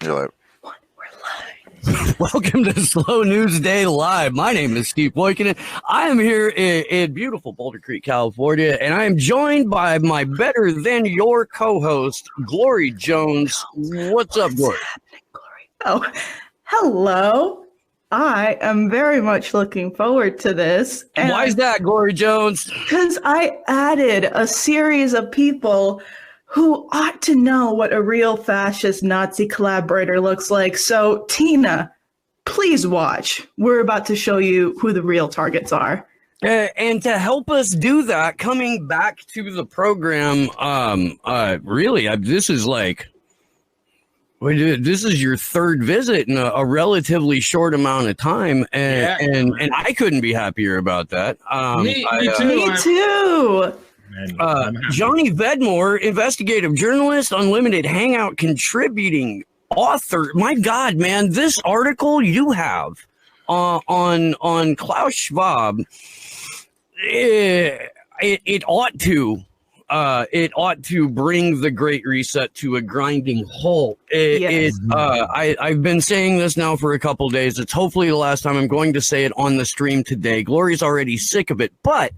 You're like, We're live. Welcome to Slow News Day Live. My name is Steve Boykin. I am here in beautiful Boulder Creek, California, and I am joined by my better than your co-host, Glory Jones. What's up, Glory? Happening, Glory? Oh, hello. I am very much looking forward to this. Why is that, Glory Jones? Because I added a series of people who ought to know what a real fascist Nazi collaborator looks like. So, Tina, please watch. We're about to show you who the real targets are. And to help us do that, coming back to the program, this is like, this is your third visit in a relatively short amount of time, and I couldn't be happier about that. Me too. Johnny Vedmore, investigative journalist, Unlimited Hangout contributing author. My God, man, this article you have on Klaus Schwab, it ought to bring the Great Reset to a grinding halt. I've been saying this now for a couple days. It's hopefully the last time I'm going to say it on the stream today. Glory's already sick of it, but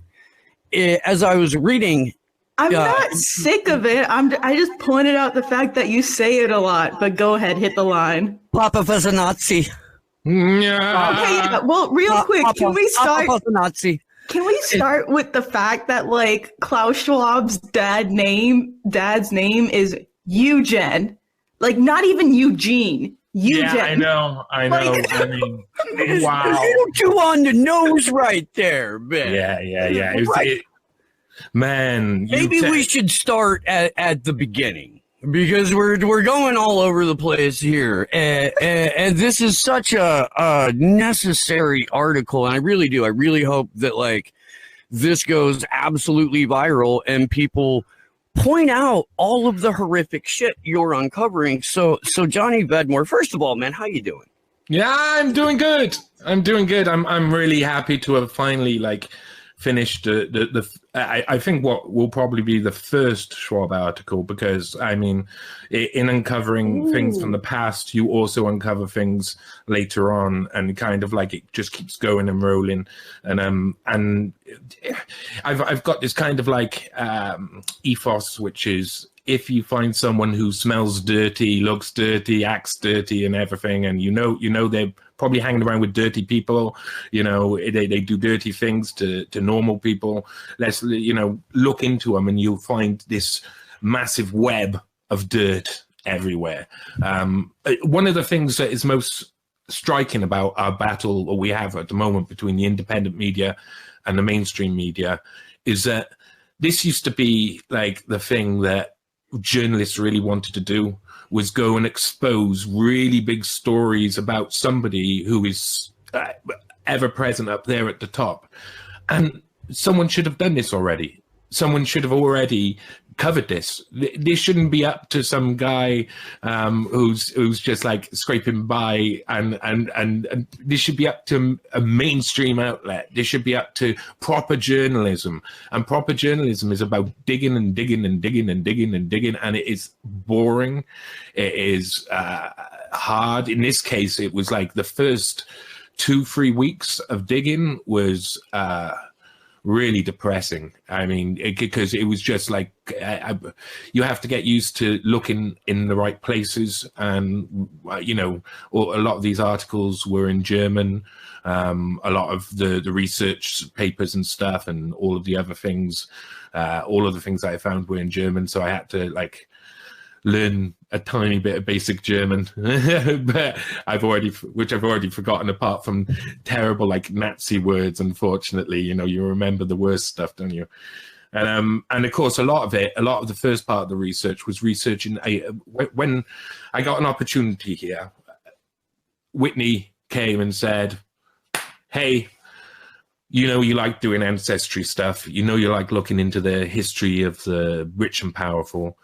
as I was reading, I'm not sick of it. I just pointed out the fact that you say it a lot. But go ahead, hit the line. Papa was a Nazi. Okay, yeah. Well, real quick, can we start? Papa was a Nazi. Can we start with the fact that like Klaus Schwab's dad's name is Eugen, like not even Eugene. Eugen. Yeah, I know. Like, I mean, wow. A little too on the nose right there, man. Yeah. Man, maybe we should start at the beginning because we're going all over the place here, and this is such a necessary article, and I really hope that like this goes absolutely viral and people point out all of the horrific shit you're uncovering. So Johnny Vedmore, first of all, man, how you doing? Yeah, I'm doing good. I'm really happy to have finally like finished I think what will probably be the first Schwab article, because I mean, in uncovering things from the past, you also uncover things later on, and kind of like it just keeps going and rolling. And I've got this kind of like ethos, which is, if you find someone who smells dirty, looks dirty, acts dirty, and everything, and you know they're probably hanging around with dirty people, they do dirty things to normal people, let's look into them, and you'll find this massive web of dirt everywhere. One of the things that is most striking about our battle that we have at the moment between the independent media and the mainstream media is that this used to be like the thing that journalists really wanted to do, was go and expose really big stories about somebody who is ever present up there at the top. And someone should have done this already. Someone should have already covered this. This shouldn't be up to some guy who's just like scraping by, and this should be up to a mainstream outlet. This should be up to proper journalism, and proper journalism is about digging and digging and digging and digging and digging, and it is boring. It is hard. In this case, it was like the first 2-3 weeks of digging was really depressing. I mean, because it was just like you have to get used to looking in the right places, and a lot of these articles were in German. A lot of the research papers and stuff, and all of the other things, all of the things that I found were in German. So I had to like learn a tiny bit of basic German, but I've already forgotten, apart from terrible like Nazi words. Unfortunately, you remember the worst stuff, don't you? And of course, a lot of the first part of the research was researching. When I got an opportunity here, Whitney came and said, "Hey, you like doing ancestry stuff. You like looking into the history of the rich and powerful.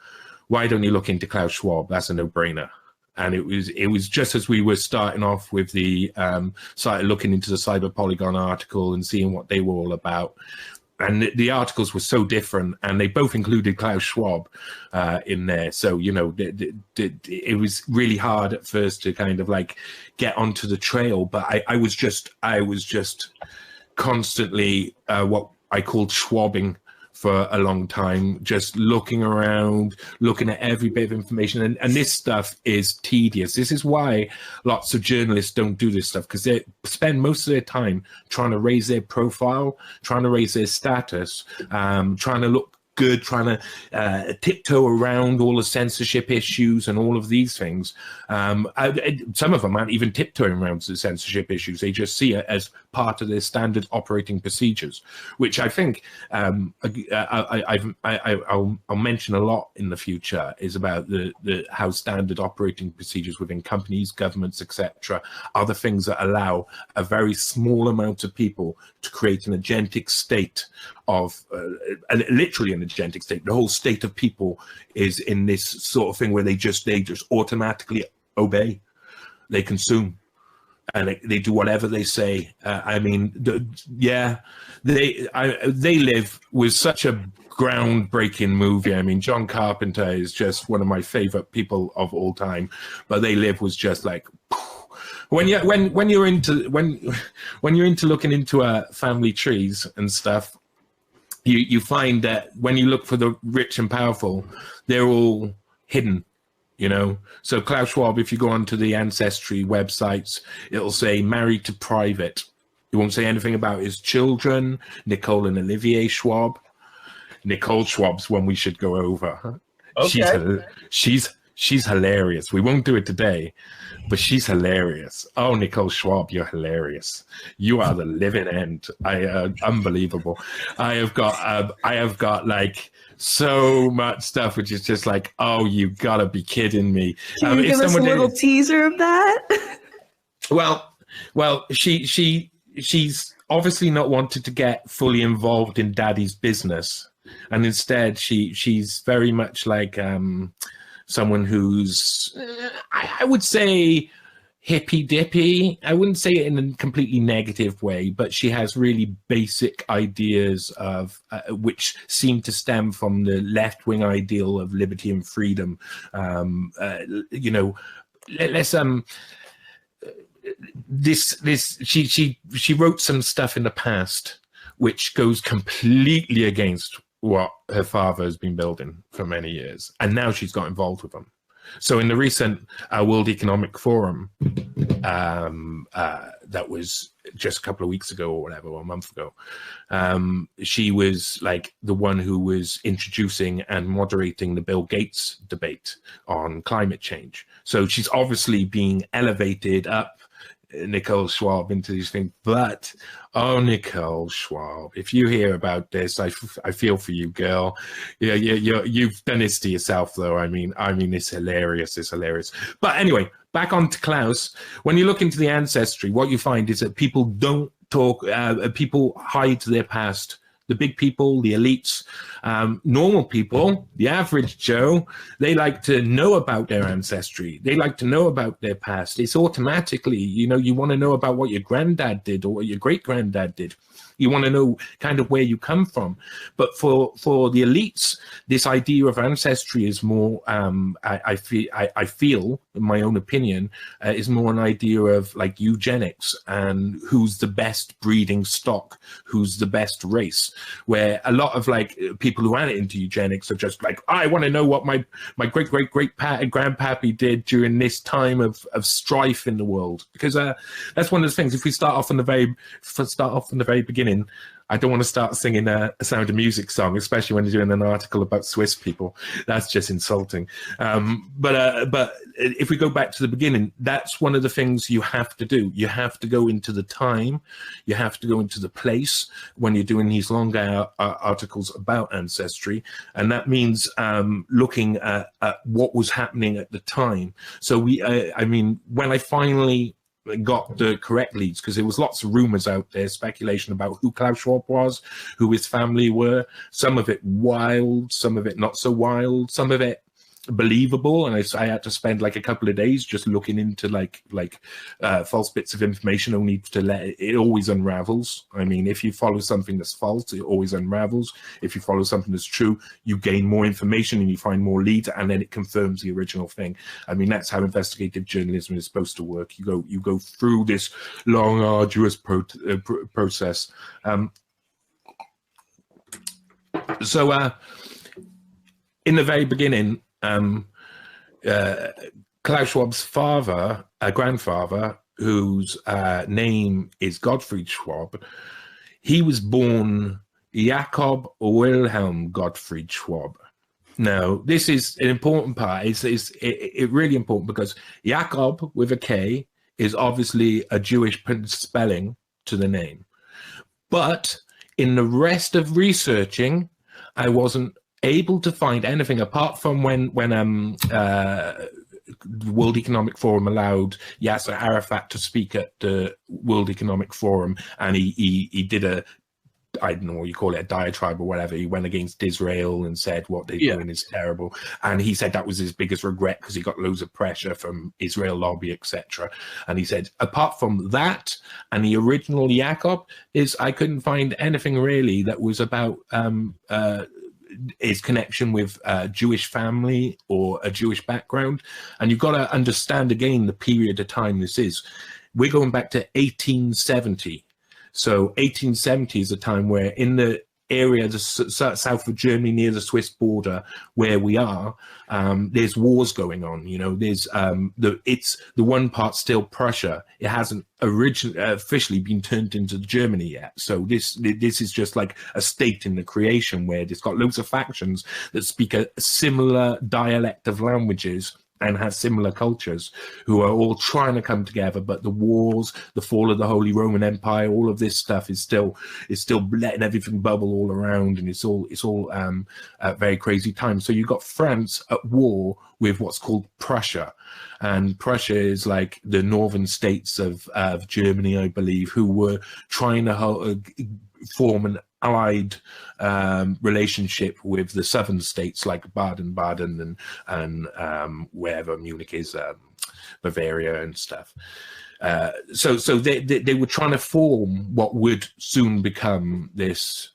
Why don't you look into Klaus Schwab? That's a no-brainer." And it was just as we were starting off with started looking into the Cyber Polygon article and seeing what they were all about. and the articles were so different, and they both included Klaus Schwab in there. So, you know, it was really hard at first to kind of like get onto the trail. But I was just constantly what I called Schwabbing for a long time, just looking around, looking at every bit of information. And this stuff is tedious. This is why lots of journalists don't do this stuff, because they spend most of their time trying to raise their profile, trying to raise their status, trying to look good, trying to tiptoe around all the censorship issues and all of these things. Some of them aren't even tiptoeing around the censorship issues. They just see it as part of their standard operating procedures, which I think I'll mention a lot in the future, is about the how standard operating procedures within companies, governments, etc., are the things that allow a very small amount of people to create an agentic state of literally an agentic state. The whole state of people is in this sort of thing where they just automatically obey, they consume, and they do whatever they say. I mean, they live with such a groundbreaking movie. I mean, John Carpenter is just one of my favorite people of all time, but They Live was just like. When you're into looking into family trees and stuff, you find that when you look for the rich and powerful, they're all hidden, you know. So Klaus Schwab, if you go onto the Ancestry websites, it'll say married to private. It won't say anything about his children, Nicole and Olivier Schwab. Nicole Schwab's one we should go over. Okay. She's hilarious. We won't do it today, but she's hilarious. Oh, Nicole Schwab, you're hilarious. You are the living end. Unbelievable. I have got like so much stuff, which is just like, oh, you gotta be kidding me. Can you give us a little teaser of that? Well, she's obviously not wanted to get fully involved in Daddy's business, and instead she's very much like someone who's, I would say, hippy dippy. I wouldn't say it in a completely negative way, but she has really basic ideas of which seem to stem from the left wing ideal of liberty and freedom. You know, she wrote some stuff in the past which goes completely against what her father has been building for many years, and now she's got involved with them. So in the recent World Economic Forum, that was just a couple of weeks ago or whatever, or a month ago, she was like the one who was introducing and moderating the Bill Gates debate on climate change. So she's obviously being elevated up, Nicole Schwab, into these things. But oh, Nicole Schwab, if you hear about this, I feel for you, girl. Yeah, you've done this to yourself, though. I mean, it's hilarious. It's hilarious. But anyway, back on to Klauss. When you look into the ancestry, what you find is that people don't talk. People hide their past. The big people, the elites, normal people, the average Joe, they like to know about their ancestry. They like to know about their past. It's automatically, you know, you want to know about what your granddad did or what your great-granddad did. You want to know kind of where you come from. But for the elites, this idea of ancestry is more, I feel, in my own opinion, is more an idea of like eugenics and who's the best breeding stock, who's the best race, where a lot of like people who aren't into eugenics are just like, I want to know what my great-great-great-grandpappy did during this time of strife in the world. Because that's one of the things, if we start off from the very beginning, I don't want to start singing a Sound of Music song, especially when you're doing an article about Swiss people. That's just insulting. But if we go back to the beginning, that's one of the things you have to do. You have to go into the time. You have to go into the place when you're doing these longer articles about ancestry. And that means looking at what was happening at the time. So when I finally got the correct leads, because there was lots of rumors out there, speculation about who Klaus Schwab was, who his family were, some of it wild, some of it not so wild, some of it believable, and I had to spend like a couple of days just looking into like false bits of information, only to let it always unravels. I mean, if you follow something that's false, it always unravels. If you follow something that's true, you gain more information and you find more leads, and then it confirms the original thing. I mean, that's how investigative journalism is supposed to work. You go through this long, arduous process. So in the very beginning, Klaus Schwab's grandfather, whose name is Gottfried Schwab, he was born Jakob Wilhelm Gottfried Schwab. Now, this is an important part. It's really important because Jakob with a K is obviously a Jewish spelling to the name. But in the rest of researching, I wasn't able to find anything apart from when the World Economic Forum allowed Yasser Arafat to speak at the World Economic Forum, and he did a, I don't know what you call it, a diatribe or whatever. He went against Israel and said what they're doing is terrible. And he said that was his biggest regret because he got loads of pressure from Israel lobby, etc. And he said, apart from that and the original Jakob, I couldn't find anything really that was about his connection with a Jewish family or a Jewish background. And you've got to understand again the period of time this is. We're going back to 1870. So 1870 is a time where in the area, the south of Germany, near the Swiss border, where we are, there's wars going on. You know, there's the one part still Prussia. It hasn't officially been turned into Germany yet. So this is just like a state in the creation where it's got loads of factions that speak a similar dialect of languages and have similar cultures, who are all trying to come together. But the wars, the fall of the Holy Roman Empire, all of this stuff is still letting everything bubble all around, and it's all a very crazy time. So you've got France at war with what's called Prussia, and Prussia is like the northern states of Germany, I believe, who were trying to form an allied relationship with the southern states like Baden-Baden and wherever Munich is, Bavaria and stuff. So they were trying to form what would soon become this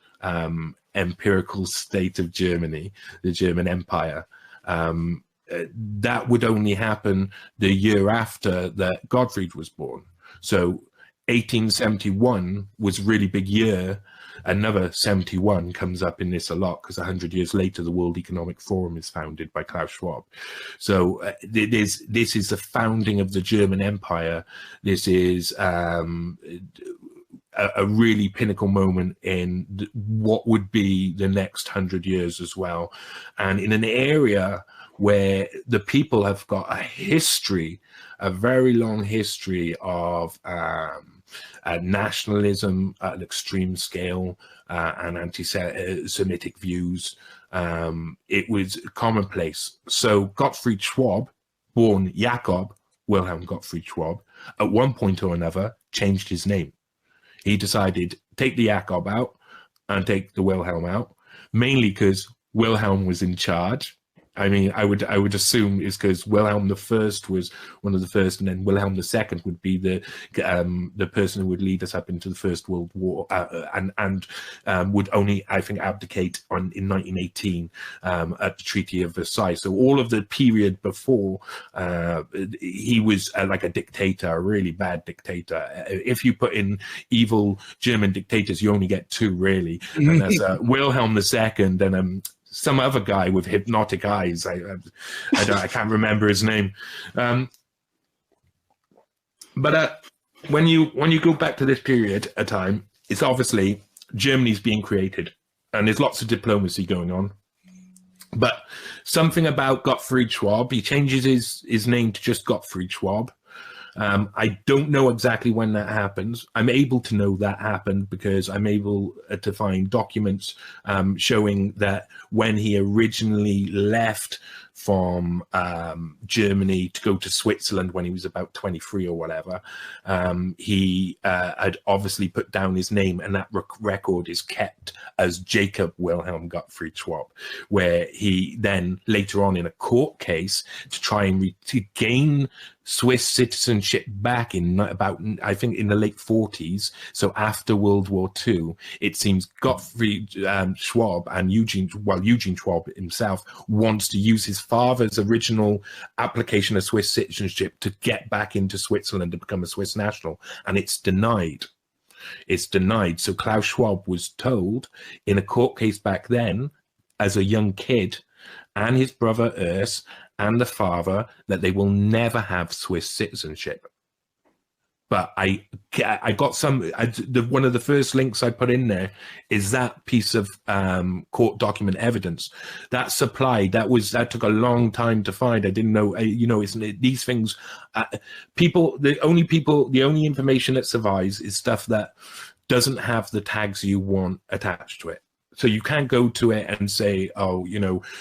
empirical state of Germany, the German Empire. That would only happen the year after that Gottfried was born. So 1871 was a really big year. Another 71 comes up in this a lot because 100 years later, the World Economic Forum is founded by Klaus Schwab. So this is the founding of the German Empire. This is a really pinnacle moment in what would be the next 100 years as well. And in an area where the people have got a history, a very long history of nationalism at an extreme scale and anti-Semitic views. It was commonplace. So Gottfried Schwab, born Jakob Wilhelm Gottfried Schwab, at one point or another changed his name. He decided take the Jakob out and take the Wilhelm out, mainly because Wilhelm was in charge. I mean, I would assume it's because Wilhelm I was one of the first, and then Wilhelm II would be the person who would lead us up into the First World War, and would only, I think, abdicate in 1918 at the Treaty of Versailles. So all of the period before, he was like a dictator, a really bad dictator. If you put in evil German dictators, you only get two really, and that's Wilhelm II and some other guy with hypnotic eyes. I can't remember his name. But when you go back to this period of time, it's obviously Germany's being created, and there's lots of diplomacy going on. But something about Gottfried Schwab, he changes his name to just Gottfried Schwab. I don't know exactly when that happens. I'm able to know that happened because I'm able to find documents showing that when he originally left from Germany to go to Switzerland when he was about 23 or whatever. He had obviously put down his name, and that record is kept as Jacob Wilhelm Gottfried Schwab, where he then later on in a court case to try and to gain Swiss citizenship back in about, I think, in the late 40s. So after World War II, it seems Gottfried Schwab and Eugene Schwab himself wants to use his father's original application of Swiss citizenship to get back into Switzerland and become a Swiss national, and it's denied. It's denied. So Klaus Schwab was told in a court case back then, as a young kid, and his brother Urs and the father, that they will never have Swiss citizenship. But I got one of the first links I put in there is that piece of court document evidence that supplied. That took a long time to find. I didn't know. These things. The only information that survives is stuff that doesn't have the tags you want attached to it. So you can't go to it and say,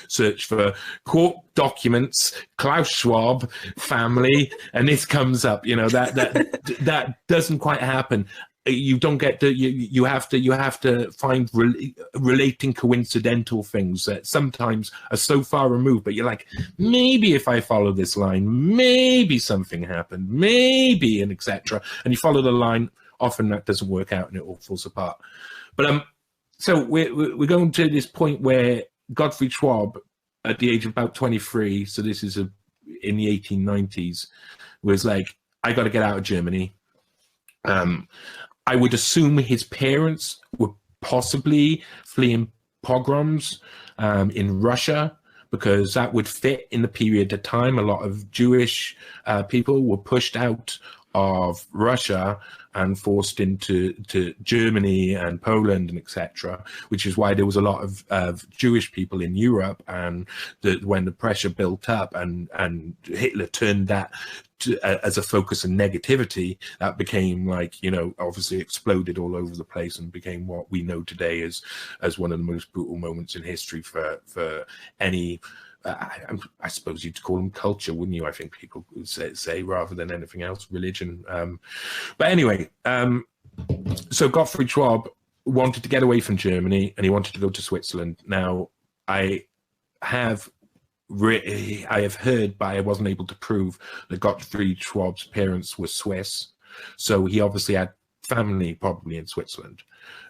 search for court documents, Klaus Schwab family, and this comes up. That doesn't quite happen. You don't get to. You have to find relating coincidental things that sometimes are so far removed. But you're like, maybe if I follow this line, maybe something happened, maybe, and etc. And you follow the line. Often that doesn't work out, and it all falls apart. But So we're going to this point where Gottfried Schwab, at the age of about 23, so this is in the 1890s, was like, I got to get out of Germany. I would assume his parents were possibly fleeing pogroms in Russia, because that would fit in the period of time. A lot of Jewish people were pushed out of Russia and forced into Germany and Poland and etc., which is why there was a lot of Jewish people in Europe. And when the pressure built up and Hitler turned that as a focus of negativity, that became obviously exploded all over the place and became what we know today as one of the most brutal moments in history for any. I suppose you'd call them culture, wouldn't you? I think people would say rather than anything else, religion. But anyway, so Gottfried Schwab wanted to get away from Germany and he wanted to go to Switzerland. Now, I have heard, but I wasn't able to prove that Gottfried Schwab's parents were Swiss. So he obviously had family probably in Switzerland.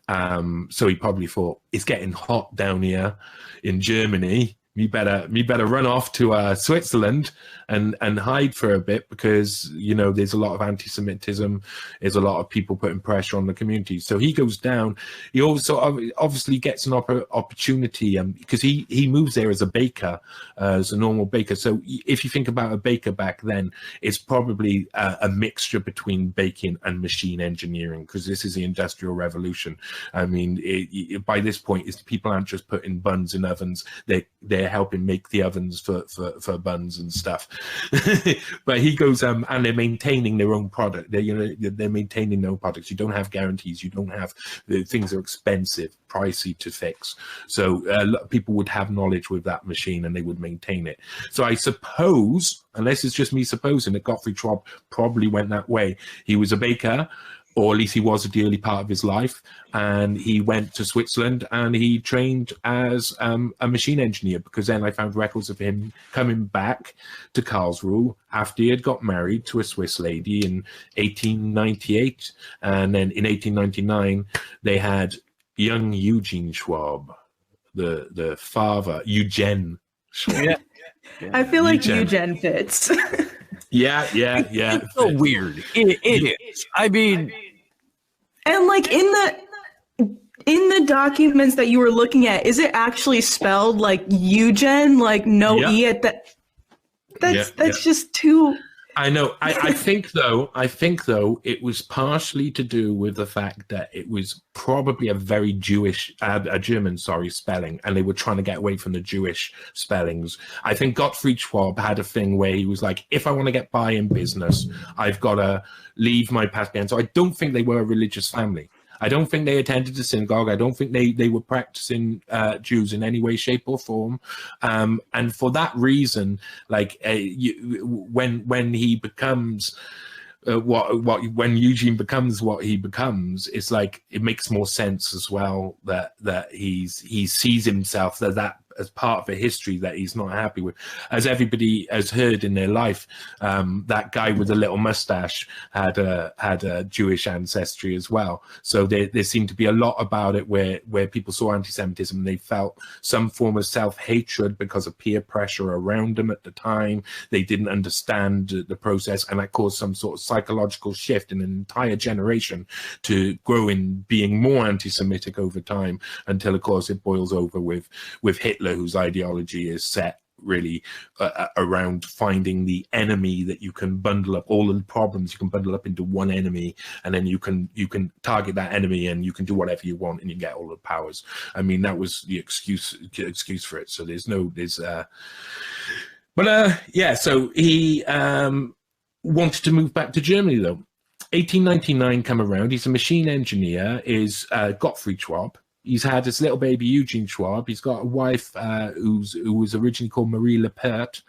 So he probably thought, it's getting hot down here in Germany. Me better run off to Switzerland and hide for a bit, because there's a lot of anti-Semitism. There's a lot of people putting pressure on the community. So he goes down. He also obviously gets an opportunity because he moves there as a baker, as a normal baker. So if you think about a baker back then, it's probably a mixture between baking and machine engineering, because this is the Industrial Revolution. I mean, by this point, people aren't just putting buns in ovens. They're helping make the ovens for buns and stuff. But he goes and they're maintaining their own product. They're maintaining their own products. You don't have guarantees. You don't have things are expensive, pricey to fix. So a lot of people would have knowledge with that machine and they would maintain it. So I suppose, unless it's just me supposing, that Gottfried Schwab probably went that way. He was a baker, or at least he was at the early part of his life, and he went to Switzerland and he trained as a machine engineer, because then I found records of him coming back to Karlsruhe after he had got married to a Swiss lady in 1898. And then in 1899, they had young Eugene Schwab, the father, Eugen Schwab. Yeah. I feel like Eugen fits. Yeah. It's so weird. It is. I mean, and like in the documents that you were looking at, is it actually spelled like Eugen, like no E at the? That's just too. I know. I think though, it was partially to do with the fact that it was probably a very German spelling, and they were trying to get away from the Jewish spellings. I think Gottfried Schwab had a thing where he was like, if I want to get by in business, I've got to leave my past behind. So I don't think they were a religious family. I don't think they attended the synagogue. I don't think they were practicing Jews in any way, shape, or form. And for that reason, like when he becomes when Eugene becomes what he becomes, it's like it makes more sense as well that he sees himself as part of a history that he's not happy with. As everybody has heard in their life, that guy with the little mustache had a Jewish ancestry as well. So there seemed to be a lot about it where people saw anti-Semitism and they felt some form of self-hatred because of peer pressure around them at the time. They didn't understand the process, and that caused some sort of psychological shift in an entire generation to grow in being more anti-Semitic over time, until of course it boils over with Hitler, whose ideology is set really around finding the enemy that you can bundle up, all of the problems you can bundle up into one enemy, and then you can target that enemy and you can do whatever you want and you get all the powers. I mean, that was the excuse for it. So so he wanted to move back to Germany though. 1899 come around, he's a machine engineer, is Gottfried Schwab. He's had his little baby, Eugene Schwab. He's got a wife who was originally called Marie Lepert.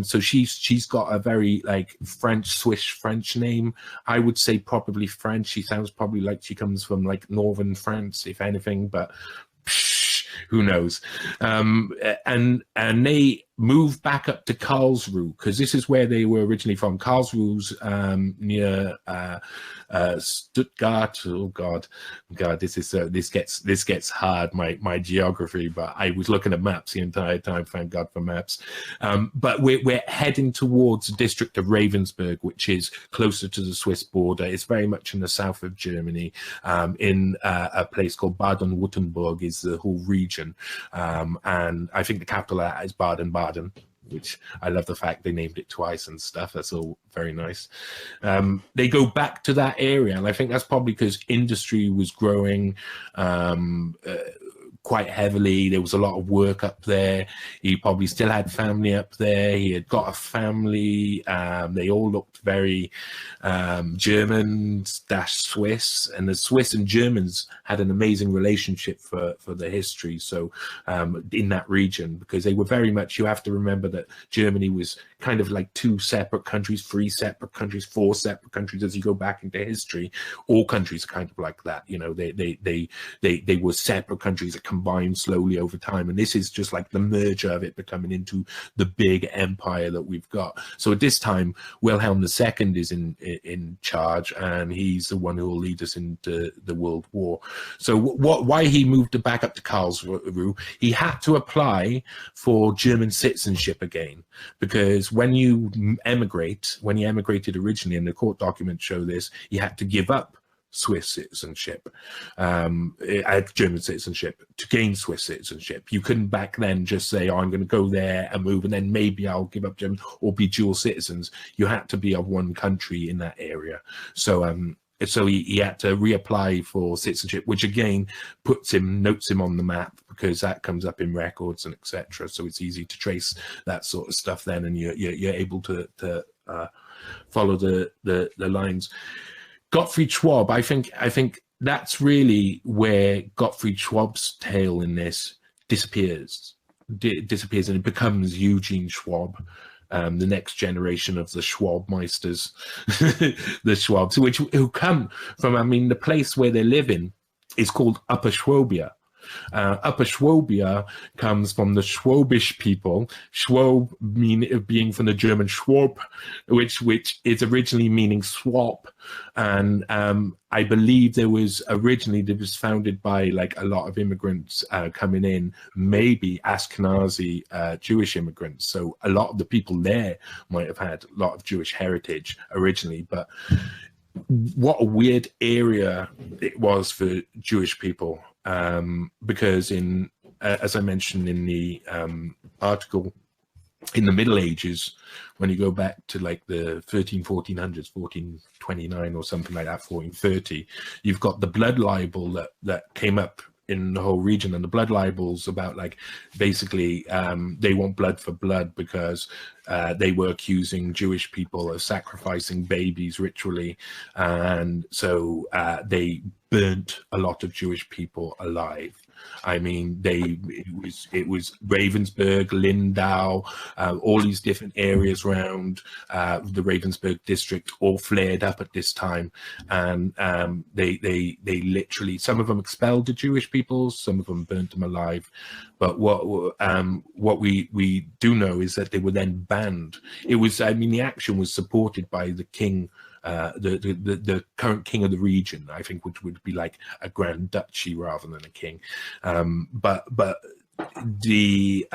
So she's got a very like Swiss French name. I would say probably French. She sounds probably like she comes from like northern France, if anything, but who knows? And they moved back up to Karlsruhe, because this is where they were originally from. Karlsruhe's near Stuttgart. Oh God, this gets hard. My geography, but I was looking at maps the entire time. Thank God for maps. But we're heading towards the district of Ravensburg, which is closer to the Swiss border. It's very much in the south of Germany, in a place called Baden-Württemberg is the whole region, and I think the capital of that is Baden-Baden, which I love the fact they named it twice and stuff. That's all very nice. They go back to that area, and I think that's probably because industry was growing quite heavily. There was a lot of work up there. He probably still had family up there. He had got a family. They all looked very German/Swiss, and the Swiss and Germans had an amazing relationship for the history. So in that region, because they were very much, you have to remember that Germany was kind of like 2 separate countries, 3 separate countries, 4 separate countries. As you go back into history, all countries are kind of like that. You know, they were separate countries that combined slowly over time, and this is just like the merger of it becoming into the big empire that we've got. So at this time, Wilhelm II is in charge, and he's the one who will lead us into the World War. So why he moved back up to Karlsruhe, he had to apply for German citizenship again, because when you emigrated originally, and the court documents show this, he had to give up Swiss citizenship, German citizenship, to gain Swiss citizenship. You couldn't back then just say, oh, I'm going to go there and move, and then maybe I'll give up German or be dual citizens. You had to be of one country in that area. So he had to reapply for citizenship, which again notes him on the map, because that comes up in records and etc. So it's easy to trace that sort of stuff then, and you're able to follow the lines. Gottfried Schwab, I think that's really where Gottfried Schwab's tale in this disappears, and it becomes Eugene Schwab, the next generation of the Schwabmeisters, the Schwabs, who come from, I mean, the place where they live in is called Upper Schwabia. Upper Schwabia comes from the Schwabish people. Schwab being from the German Schwab, which is originally meaning swap, and I believe it was founded by like a lot of immigrants coming in, maybe Ashkenazi Jewish immigrants. So a lot of the people there might have had a lot of Jewish heritage originally, but what a weird area it was for Jewish people, because as I mentioned in the article, in the Middle Ages, when you go back to like the 1400s, 1429 or something like that, 1430, you've got the blood libel that came up in the whole region, and the blood libels about like basically they want blood for blood because they were accusing Jewish people of sacrificing babies ritually, and so they burnt a lot of Jewish people alive. I mean, it was Ravensburg, Lindau, all these different areas around the Ravensburg district all flared up at this time, and they literally, some of them expelled the Jewish people, some of them burnt them alive. But what we do know is that they were then banned. It was, I mean, the action was supported by the king. The current king of the region, I think, which would be like a grand duchy rather than a king. But the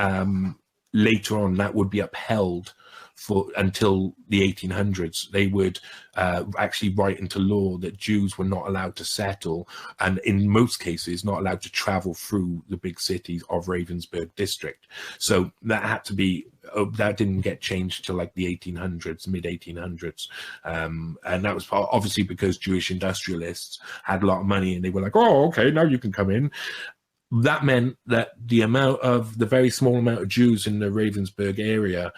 later on that would be upheld for until the 1800s. They would actually write into law that Jews were not allowed to settle, and in most cases not allowed to travel through the big cities of Ravensburg district. So that had to be, that didn't get changed till like the 1800s, mid 1800s, and that was obviously because Jewish industrialists had a lot of money and they were like, oh, okay, now you can come in. That meant that the very small amount of Jews in the Ravensburg area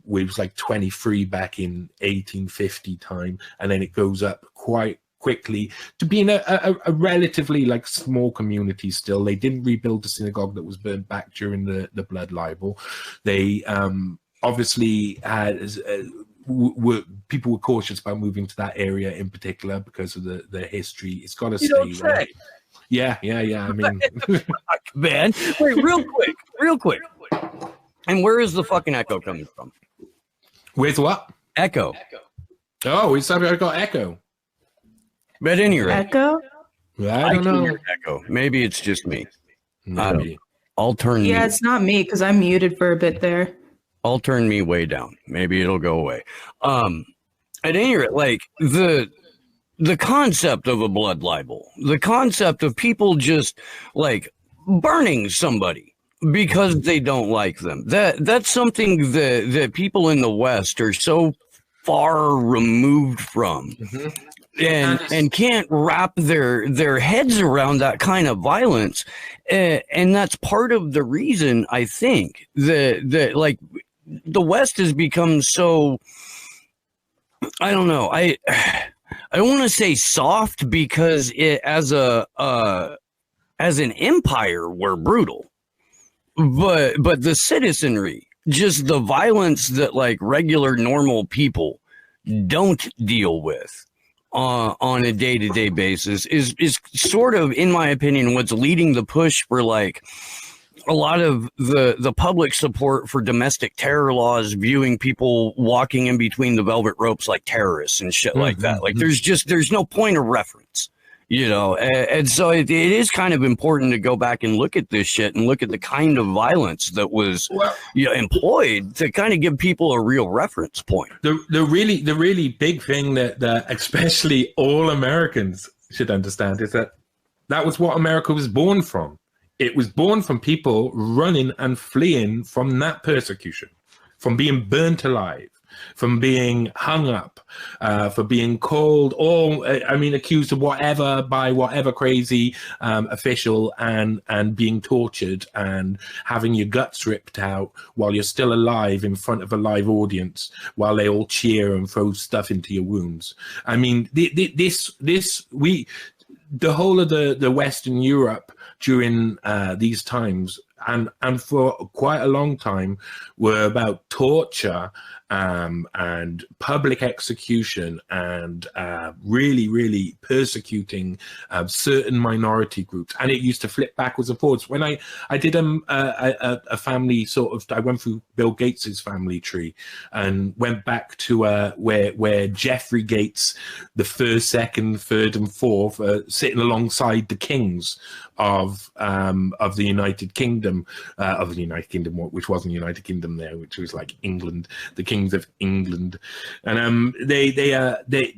was like 23 back in 1850 time, and then it goes up quite quickly to being a relatively like small community still. They didn't rebuild the synagogue that was burnt back during the blood libel. They obviously had people were cautious about moving to that area in particular because of the history. It's got to stay there. Yeah. I mean, man, wait, real quick. And where is the fucking echo coming from? Where's what? Echo. Oh, we said I got echo. But any rate, Echo? I don't know. Echo. Maybe it's just me. Maybe. I'll turn. Yeah, it's not me because I'm muted for a bit there. I'll turn me way down. Maybe it'll go away. At any rate, like the concept of a blood libel, the concept of people just like burning somebody because they don't like them. That's something that people in the West are so far removed from. Mm-hmm. And can't wrap their heads around that kind of violence, and that's part of the reason I think that like the West has become so, I don't know, I don't want to say soft because it as an empire we're brutal, but the citizenry, just the violence that like regular normal people don't deal with on a day-to-day basis is sort of, in my opinion, what's leading the push for like a lot of the public support for domestic terror laws, viewing people walking in between the velvet ropes like terrorists and shit like that. Like there's no point of reference, you know, and so it is kind of important to go back and look at this shit and look at the kind of violence that was employed to kind of give people a real reference point. The really big thing that especially all Americans should understand is that was what America was born from. It was born from people running and fleeing from that persecution, from being burnt alive, from being hung up, for being called accused of whatever by whatever crazy official, and being tortured and having your guts ripped out while you're still alive in front of a live audience while they all cheer and throw stuff into your wounds. I mean, the whole of the Western Europe during these times and for quite a long time were about torture and public execution and really, really persecuting certain minority groups. And it used to flip backwards and forwards. When I did a family sort of, I went through Bill Gates's family tree and went back to where Jeffrey Gates, the first, second, third, and fourth, sitting alongside the kings of the United Kingdom, which wasn't the United Kingdom there, which was like England, the kings of England, and the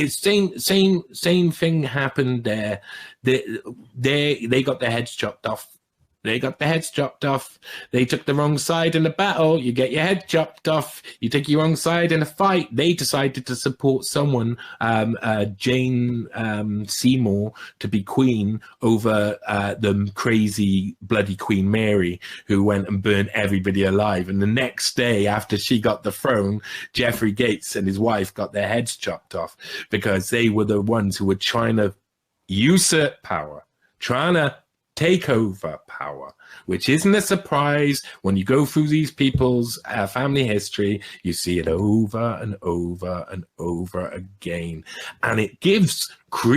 same thing happened there. They got their heads chopped off They got their heads chopped off. They took the wrong side in a battle. You get your head chopped off. You take your wrong side in a fight. They decided to support someone, Jane Seymour, to be queen over the crazy bloody Queen Mary, who went and burned everybody alive. And the next day after she got the throne, Geoffrey Gates and his wife got their heads chopped off because they were the ones who were trying to usurp power, trying to take over power, which isn't a surprise. When you go through these people's family history, you see it over and over and over again. And it gives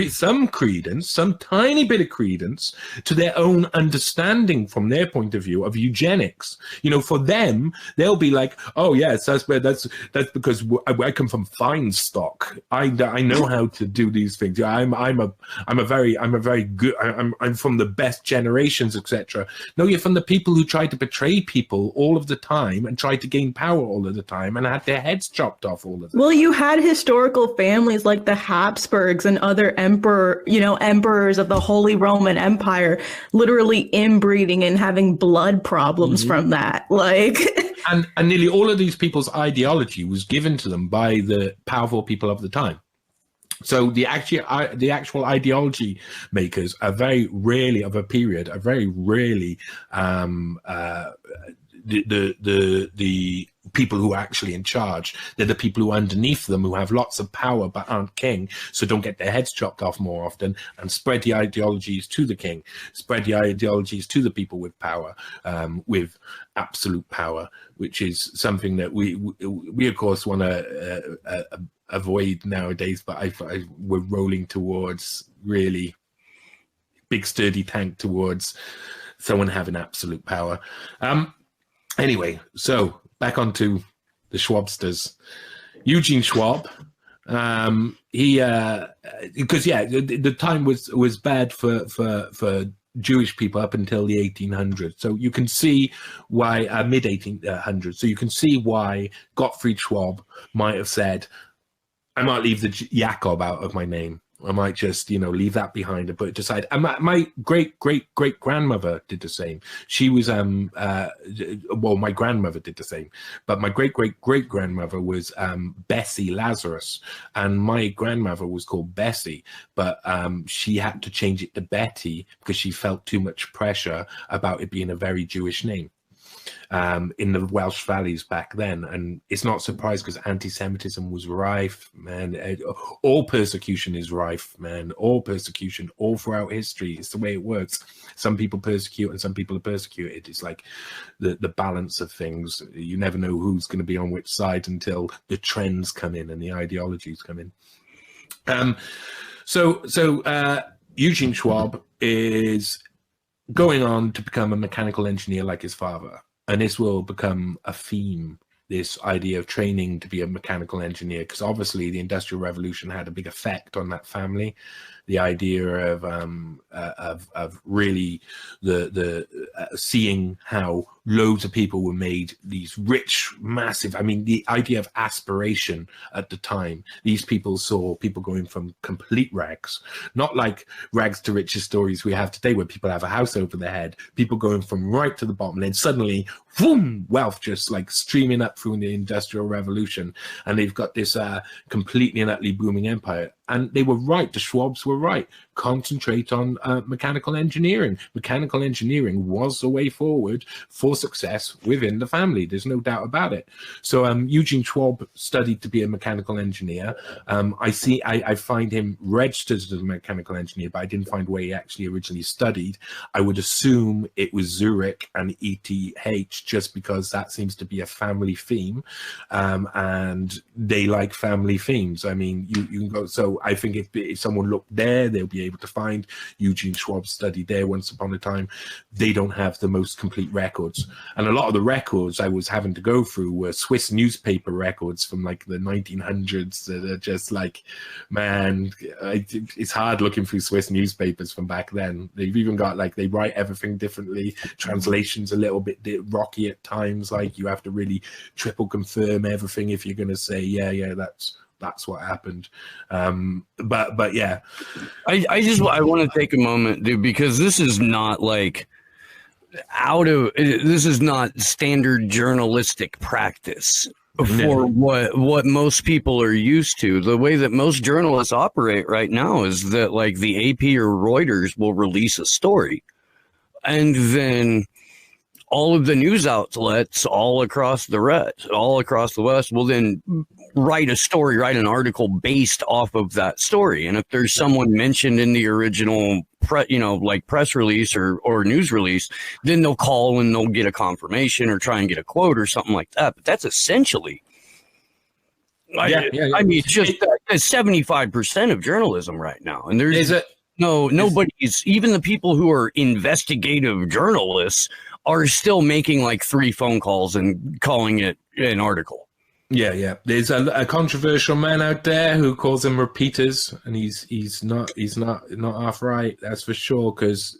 some credence, some tiny bit of credence to their own understanding from their point of view of eugenics. You know, for them, they'll be like, "Oh yes, that's because I come from fine stock. I know how to do these things. I'm from the best generations, etc." No, you're from the people who tried to betray people all of the time and tried to gain power all of the time and had their heads chopped off all of the time. Well, you had historical families like the Habsburgs and other emperors of the Holy Roman Empire literally inbreeding and having blood problems from that. Like, and nearly all of these people's ideology was given to them by the powerful people of the time. So the actual ideology makers are very rarely of a period, are very rarely the people who are actually in charge. They're the people who are underneath them, who have lots of power but aren't king, so don't get their heads chopped off more often, and spread the ideologies to the king, spread the ideologies to the people with power, with absolute power, which is something that we of course want to avoid nowadays. But we're rolling towards really big sturdy tank towards someone having absolute power. Anyway, so back onto the Schwabsters. Eugene Schwab, he because the time was bad for Jewish people up until the 1800s. So you can see why mid 1800s. So you can see why Gottfried Schwab might have said, "I might leave the Jacob out of my name. I might just, leave that behind and put it aside." And my great-great-great-grandmother did the same. She was, my grandmother did the same. But my great-great-great-grandmother was Bessie Lazarus. And my grandmother was called Bessie. But she had to change it to Betty because she felt too much pressure about it being a very Jewish name. In the Welsh valleys back then. And it's not surprised because anti-Semitism was rife, man. All persecution is rife, man. All persecution, all throughout history. It's the way it works. Some people persecute and some people are persecuted. It's like the balance of things. You never know who's going to be on which side until the trends come in and the ideologies come in. So Eugene Schwab is going on to become a mechanical engineer like his father. And this will become a theme, this idea of training to be a mechanical engineer, because obviously the Industrial Revolution had a big effect on that family. The idea of really the seeing how loads of people were made these rich, massive. I mean, the idea of aspiration at the time. These people saw people going from complete rags, not like rags to riches stories we have today, where people have a house over their head. People going from right to the bottom, and then suddenly, boom, wealth just like streaming up through the Industrial Revolution, and they've got this completely and utterly booming empire. And they were right. The Schwabs were right. Concentrate on mechanical engineering. Mechanical engineering was the way forward for success within the family. There's no doubt about it. So Eugene Schwab studied to be a mechanical engineer. I find him registered as a mechanical engineer, but I didn't find where he actually originally studied. I would assume it was Zurich and ETH, just because that seems to be a family theme, and they like family themes. I mean, you can go. So I think if someone looked there, they'll be able to find Eugene Schwab studied there once upon a time. They don't have the most complete records. And a lot of the records I was having to go through were Swiss newspaper records from like the 1900s that are just like, man, it's hard looking through Swiss newspapers from back then. They've even got like, they write everything differently. Translations a little bit rocky at times. Like you have to really triple confirm everything if you're going to say, yeah, that's what happened. But yeah, I want to take a moment, dude, because this is not like this is not standard journalistic practice for what most people are used to. The way that most journalists operate right now is that like the AP or Reuters will release a story, and then all of the news outlets all across the West will then write an article based off of that story. And if there's someone mentioned in the original press release or news release, then they'll call and they'll get a confirmation or try and get a quote or something like that. But that's essentially, I mean, it's just 75% of journalism right now. And nobody's, even the people who are investigative journalists are still making like 3 phone calls and calling it an article. Yeah. There's a controversial man out there who calls them repeaters, and he's not half right. That's for sure. Because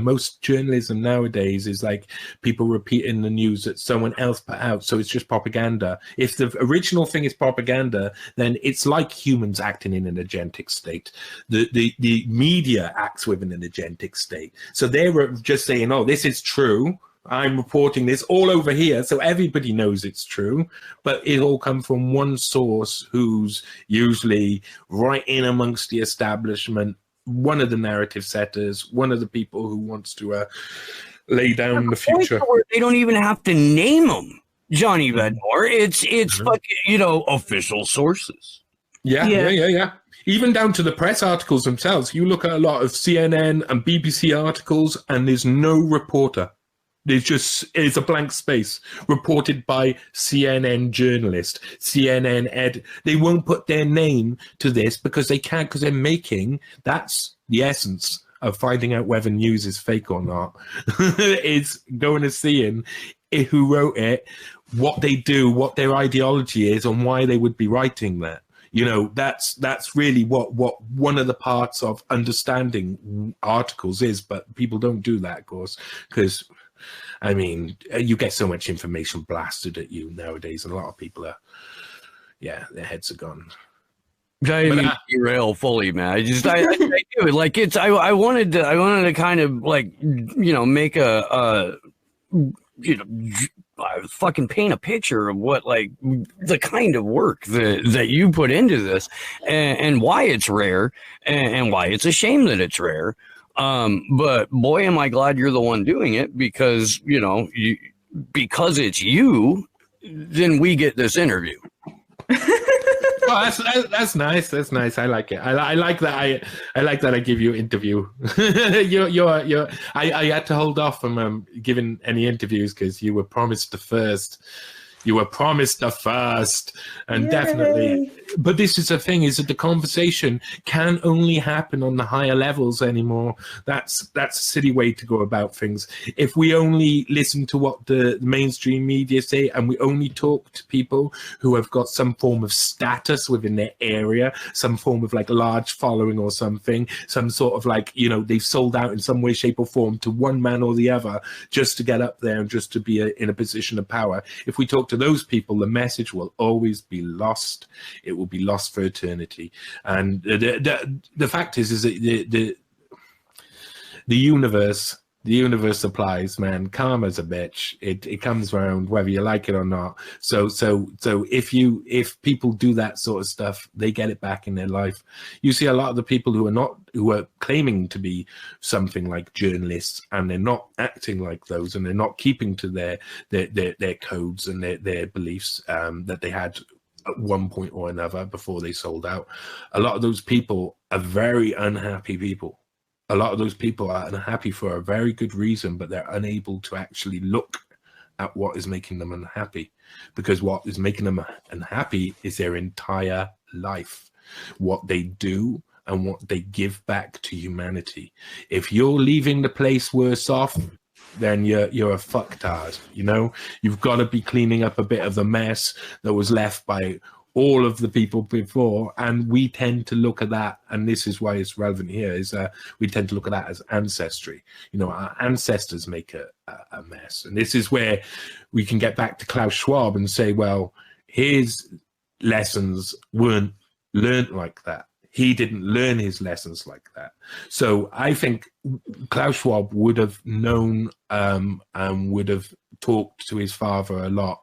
most journalism nowadays is like people repeating the news that someone else put out, so it's just propaganda. If the original thing is propaganda, then it's like humans acting in an agentic state. The media acts within an agentic state, so they're just saying, "Oh, this is true. I'm reporting this all over here," so everybody knows it's true, but it all comes from one source who's usually right in amongst the establishment, one of the narrative setters, one of the people who wants to lay down the future. They don't even have to name them, Johnny Vedmore. It's fucking, official sources. Yeah. Even down to the press articles themselves. You look at a lot of CNN and BBC articles, and there's no reporter. It's a blank space reported by CNN journalist, CNN They won't put their name to this because they can't, because they're making, that's the essence of finding out whether news is fake or not. It's going to seeing who wrote it, what they do, what their ideology is, and why they would be writing that. That's really what one of the parts of understanding articles is, but people don't do that, of course, because I mean, you get so much information blasted at you nowadays, and a lot of people their heads are gone. I derail fully, man. I do it like it's. I wanted to kind of like make fucking paint a picture of what like the kind of work that you put into this, and why it's rare, and why it's a shame that it's rare. But boy, am I glad you're the one doing it, because because it's you, then we get this interview. Oh, that's nice. That's nice. I like it. I like that. I like that I give you an interview. I had to hold off from giving any interviews because you were promised the first. And Yay. Definitely. But this is the thing, is that the conversation can only happen on the higher levels anymore. That's a silly way to go about things. If we only listen to what the mainstream media say, and we only talk to people who have got some form of status within their area, some form of like large following or something, some sort of like, they've sold out in some way, shape or form to one man or the other just to get up there and just to be in a position of power. If we talk to those people, the message will always be lost. It will be lost for eternity. And the fact is that the universe applies, man. Karma's a bitch. It comes around whether you like it or not. So if people do that sort of stuff, they get it back in their life. You see a lot of the people who are claiming to be something like journalists, and they're not acting like those, and they're not keeping to their codes and their beliefs that they had at one point or another before they sold out. A lot of those people are very unhappy people. A lot of those people are unhappy for a very good reason, but they're unable to actually look at what is making them unhappy, because what is making them unhappy is their entire life, what they do and what they give back to humanity. If you're leaving the place worse off, then you're a fucktard. You've got to be cleaning up a bit of the mess that was left by all of the people before, and we tend to look at that, and this is why it's relevant here, is we tend to look at that as ancestry. Our ancestors make a mess, and this is where we can get back to Klaus Schwab and say, well, his lessons weren't learned like that. he didn't learn his lessons like that. So I think Klaus Schwab would have known and would have talked to his father a lot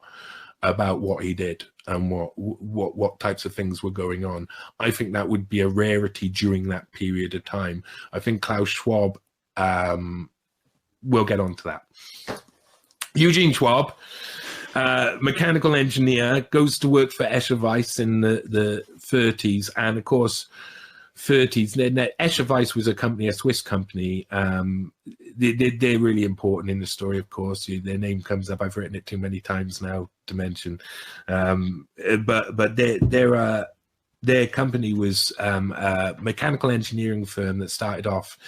about what he did and what types of things were going on. I think that would be a rarity during that period of time. I think Klaus Schwab, we'll get on to that. Eugene Schwab, mechanical engineer, goes to work for Escher Weiss in the 30s, and of course 30s. Escher Weiss was a Swiss company. They're really important in the story, of course. Their name comes up. I've written it too many times now to mention. But their company was a mechanical engineering firm that started off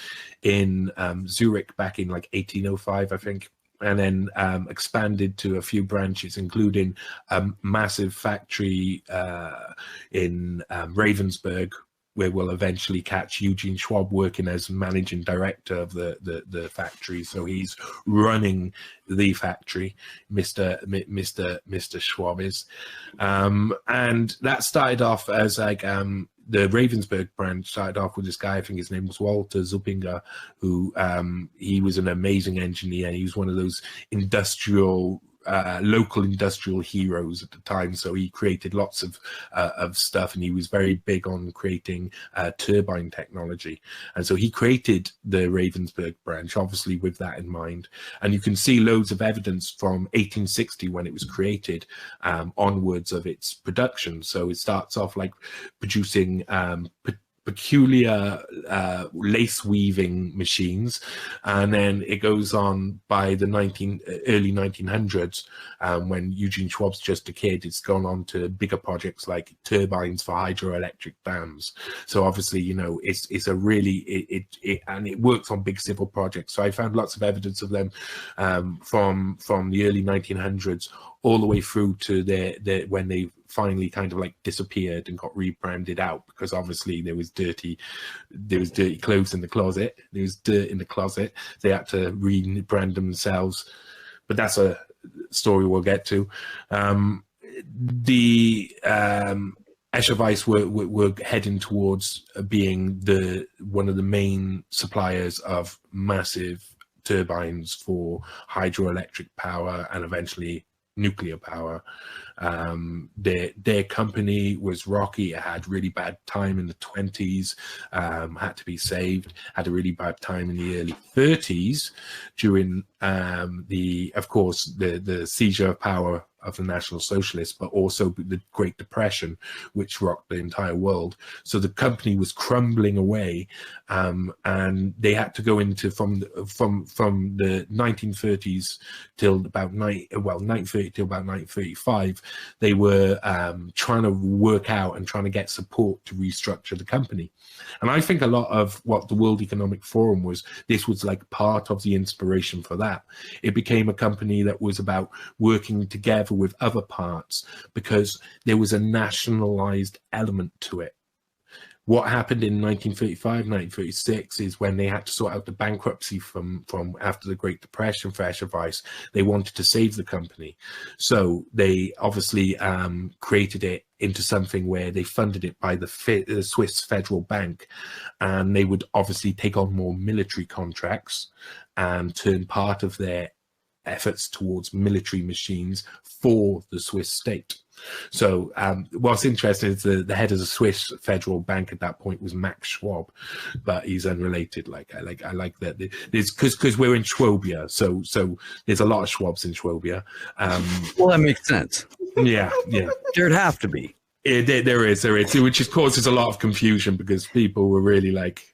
in Zurich back in like 1805, I think. And then expanded to a few branches, including a massive factory in Ravensburg, where we'll eventually catch Eugene Schwab working as managing director of the factory. So he's running the factory, Mr. Schwab is. And that started off as like the Ravensburg branch started off with this guy, I think his name was Walter Zuppinger, who he was an amazing engineer. He was one of those local industrial heroes at the time. So he created lots of stuff, and he was very big on creating turbine technology. And so he created the Ravensburg branch, obviously with that in mind. And you can see loads of evidence from 1860 when it was created onwards of its production. So it starts off like producing peculiar lace weaving machines, and then it goes on by the early 1900s when Eugene Schwab's just a kid. It's gone on to bigger projects like turbines for hydroelectric dams. So obviously, you know, it's a really and it works on big civil projects. So I found lots of evidence of them from the early 1900s all the way through to when they finally kind of like disappeared and got rebranded out, because obviously there was dirty clothes in the closet, there was dirt in the closet. They had to rebrand themselves, but that's a story we'll get to. The Escher Weiss were heading towards being one of the main suppliers of massive turbines for hydroelectric power and eventually nuclear power. Their company was rocky. It had really bad time in the 20s, had to be saved, had a really bad time in the early 30s during of course the seizure of power of the National Socialists, but also the Great Depression, which rocked the entire world. So the company was crumbling away, and they had to go into from the 1930s till about 1930 till about 1935. They were trying to work out and trying to get support to restructure the company. And I think a lot of what the World Economic Forum was like part of the inspiration for that. It became a company that was about working together with other parts because there was a nationalized element to it. What happened in 1935, 1936 is when they had to sort out the bankruptcy from after the Great Depression for Escher Weiss. They wanted to save the company. So they obviously created it into something where they funded it by the Swiss Federal Bank, and they would obviously take on more military contracts and turn part of their efforts towards military machines for the Swiss state. So what's interesting is the head of the Swiss Federal Bank at that point was Max Schwab, but he's unrelated. I like that. Because we're in Schwabia, so there's a lot of Schwabs in Schwabia. Well, that makes sense. Yeah. There'd have to be. There is, which causes a lot of confusion because people were really like,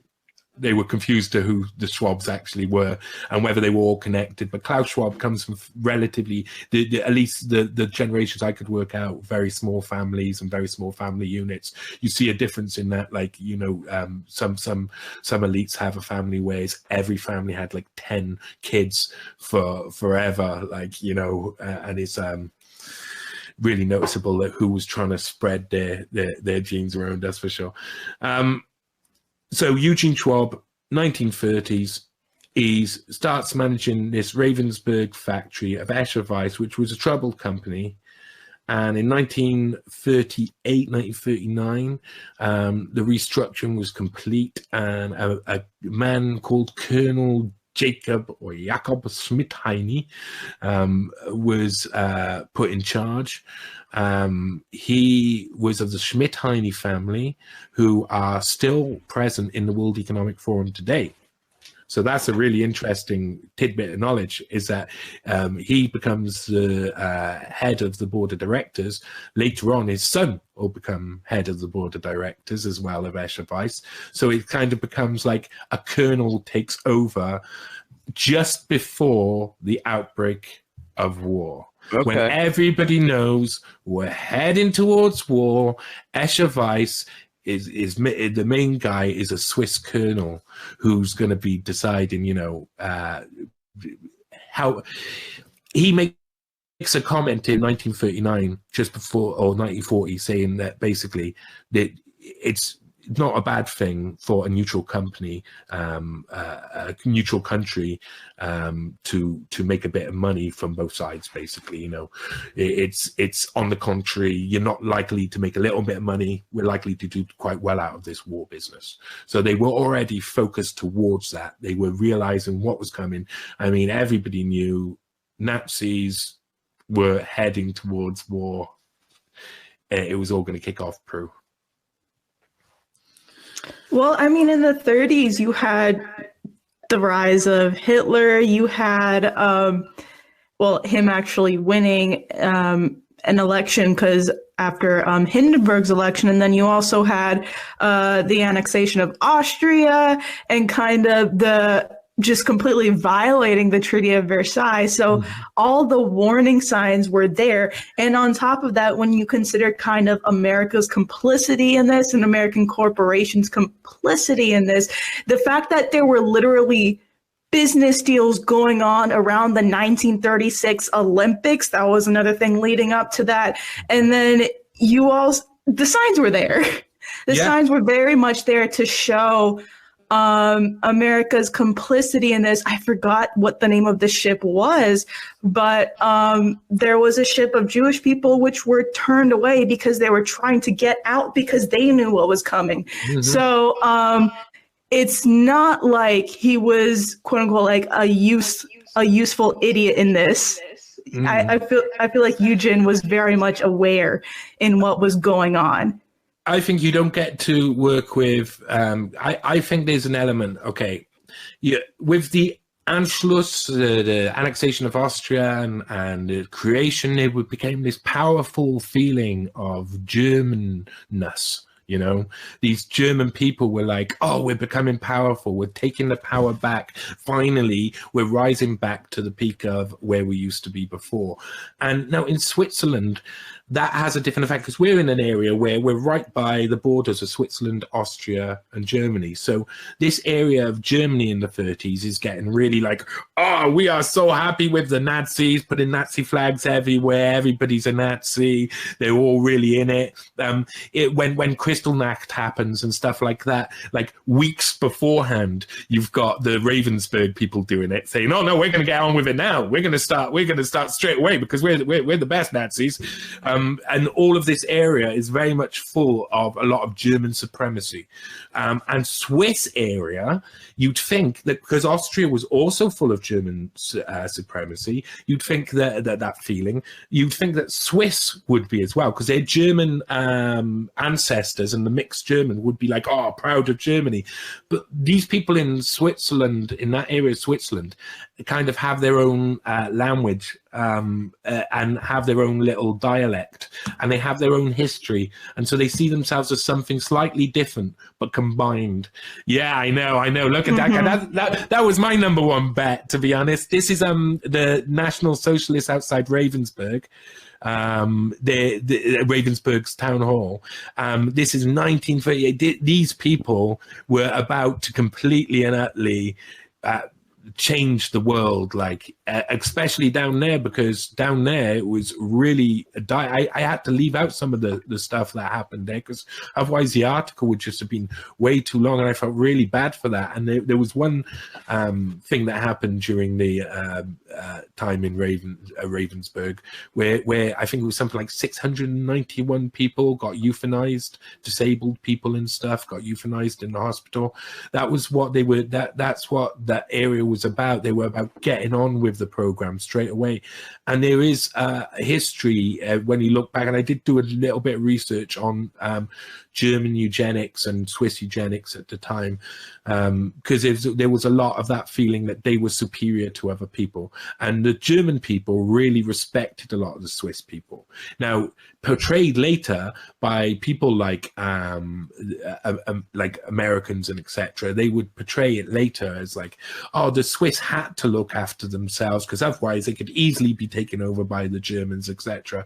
they were confused to who the Schwabs actually were and whether they were all connected. But Klaus Schwab comes from relatively, at least the generations I could work out, very small families and very small family units. You see a difference in that, like, you know, some elites have a family where every family had like 10 kids for forever, like, you know, and it's really noticeable that who was trying to spread their genes around, that's for sure. So Eugene Schwab, 1930s, he starts managing this Ravensburg factory of Escher Weiss, which was a troubled company. And in 1938, 1939, the restructuring was complete, and a man called Colonel Jacob Schmidheiny was put in charge. He was of the Schmidheiny family, who are still present in the World Economic Forum today. So that's a really interesting tidbit of knowledge, is that he becomes the head of the board of directors. Later on, his son will become head of the board of directors as well of Escher Wyss. So it kind of becomes like a colonel takes over just before the outbreak of war. Okay. When everybody knows we're heading towards war, Escher Wyss is the main guy is a Swiss colonel who's going to be deciding, how he makes a comment in 1939, just before, or 1940, saying that basically that it's not a bad thing for a neutral company, a neutral country, to make a bit of money from both sides. Basically, it's on the contrary. You're not likely to make a little bit of money. We're likely to do quite well out of this war business. So they were already focused towards that. They were realizing what was coming. I mean, everybody knew Nazis were heading towards war. It was all going to kick off, Prue. Well, I mean, in the 30s, you had the rise of Hitler. You had, him actually winning an election because after Hindenburg's election, and then you also had the annexation of Austria and kind of the just completely violating the Treaty of Versailles. So all the warning signs were there. And on top of that, when you consider kind of America's complicity in this and American corporations' complicity in this, the fact that there were literally business deals going on around the 1936 Olympics, that was another thing leading up to that. And then the signs were there. The signs were very much there to show America's complicity in this. I forgot what the name of the ship was, but there was a ship of Jewish people which were turned away because they were trying to get out because they knew what was coming. So it's not like he was, quote unquote, like a useful idiot in this. I feel like Eugen was very much aware in what was going on. I think you don't get to work with, I think there's an element, with the Anschluss, the annexation of Austria and the creation, it became this powerful feeling of Germanness. These German people were like, oh, we're becoming powerful. We're taking the power back. Finally, we're rising back to the peak of where we used to be before. And now in Switzerland, that has a different effect because we're in an area where we're right by the borders of Switzerland, Austria, and Germany. So this area of Germany in the 30s is getting really like, oh, we are so happy with the Nazis, putting Nazi flags everywhere. Everybody's a Nazi. They're all really in it. When Kristallnacht happens and stuff like that, like weeks beforehand, you've got the Ravensburg people doing it, saying, "Oh no, we're going to get on with it now. We're going to start straight away because we're the best Nazis." And all of this area is very much full of a lot of German supremacy. And Swiss area, you'd think that because Austria was also full of German supremacy, you'd think that feeling, you'd think that Swiss would be as well, because their German ancestors and the mixed German would be like, oh, proud of Germany. But these people in Switzerland, in that area of Switzerland, kind of have their own language and have their own little dialect, and they have their own history, and so they see themselves as something slightly different but combined. Yeah, I know. Look at that guy. That was my number one bet, to be honest. This is the National Socialists outside Ravensburg. The Ravensburg's town hall. This is 1938. These people were about to completely and utterly changed the world, like especially down there, because down there it was really I had to leave out some of the stuff that happened there, because otherwise the article would just have been way too long, and I felt really bad for that. And there was one thing that happened during the time in Ravensburg where I think it was something like 691 people got euthanized, disabled people and stuff got euthanized in the hospital. That was what they were, that's what that area was about. They were about getting on with the program straight away. And there is a history when you look back, and I did do a little bit of research on German eugenics and Swiss eugenics at the time, because there was a lot of that feeling that they were superior to other people, and the German people really respected a lot of the Swiss people. Now, portrayed later by people like Americans and etc., they would portray it later as like, oh, the Swiss had to look after themselves because otherwise they could easily be taken over by the Germans, etc.